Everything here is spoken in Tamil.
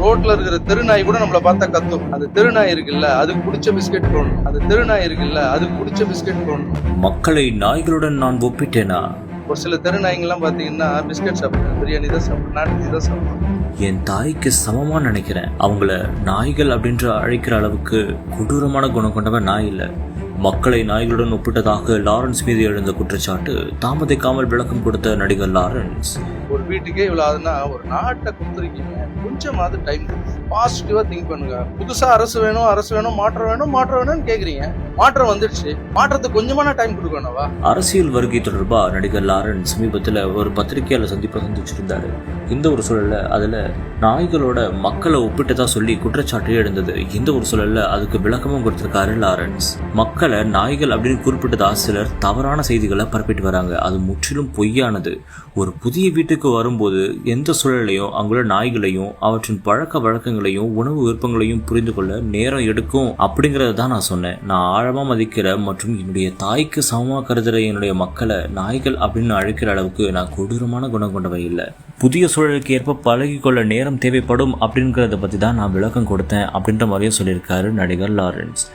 ரோட்ல இருக்கிற தெருநாய் கூட நம்மள பார்த்தா கத்தும். அந்த தெருநாய் இருக்குல்ல, அதுக்கு பிடிச்ச பிஸ்கெட் போடணும். அந்த தெருநாய் இருக்குல்ல, அதுக்கு பிடிச்ச பிஸ்கெட் போடணும். மக்களை நாய்களுடன் நான் ஒப்பிட்டேனா? ஒரு சில தெருநாய்ங்கெல்லாம் பாத்தீங்கன்னா பிஸ்கெட் சாப்பிடுறேன், பிரியாணி தான் சாப்பிடுறேன், நாட்டுக்கு தான் சாப்பிடுறேன். என் தாய்க்கு சமமா நினைக்கிறேன். அவங்கள நாய்கள் அப்படின்ற அழைக்கிற அளவுக்கு கொடூரமான குணம் கொண்டவன் நாய் இல்லை. மக்களை நாய்களுடன் ஒப்பிட்டதாக லாரன்ஸ் மீது எழுந்த குற்றச்சாட்டு தாமதிக்காமல் விளக்கம் கொடுத்த நடிகர் லாரன்ஸ், ஒரு வீட்டுக்கே இவ்வளவு ஆகுதுன்னா ஒரு நாட்டை கொடுத்துருக்கீங்க, கொஞ்சமாவது டைம் பாசிட்டிவா திங்க் பண்ணுங்க. புதுசா அரசு வேணும், மாற்றம் வேணும்னு கேக்குறீங்க. மாற்றம் வந்துடுச்சு, மாற்றத்துக்கு கொஞ்சமான டைம் கொடுக்கணும்வா? அரசியல் வருகை தொடர்பா நடிகர் லாரன்ஸ் சமீபத்துல ஒரு பத்திரிகையாளர் சந்திச்சிருந்தாரு. இந்த ஒரு சூழல்ல அதுல நாய்களோட மக்களை ஒப்பிட்டதா சொல்லி குற்றச்சாட்டு எழுந்தது. இந்த ஒரு சூழல்ல அதுக்கு விளக்கமும் கொடுத்திருக்காரு லாரன்ஸ். மக்களை நாய்கள் அப்படின்னு குறிப்பிட்டதா சிலர் தவறான செய்திகளை பரப்பிட்டு வராங்க. அது முற்றிலும் பொய்யானது. ஒரு புதிய வீட்டுக்கு வரும்போது எந்த சூழலையும் அங்குள்ள நாய்களையும் அவற்றின் பழக்க வழக்கங்களையும் உணவு விருப்பங்களையும் புரிந்து கொள்ள நேரம் எடுக்கும் அப்படிங்கறத தான் நான் சொன்னேன். நான் ஆழமா மதிக்கிற மற்றும் என்னுடைய தாய்க்கு சமமா கருதுற என்னுடைய மக்களை நாய்கள் அப்படின்னு அழைக்கிற அளவுக்கு நான் கொடூரமான குணம் கொண்டவை இல்லை. புதிய சூழலுக்கு ஏற்ப பழகிக்கொள்ள நேரம் தேவைப்படும் அப்படிங்கிறத பத்தி தான் நான் விளக்கம் கொடுத்தேன் அப்படின்ற மாதிரியும் சொல்லியிருக்காரு நடிகர் லாரன்ஸ்.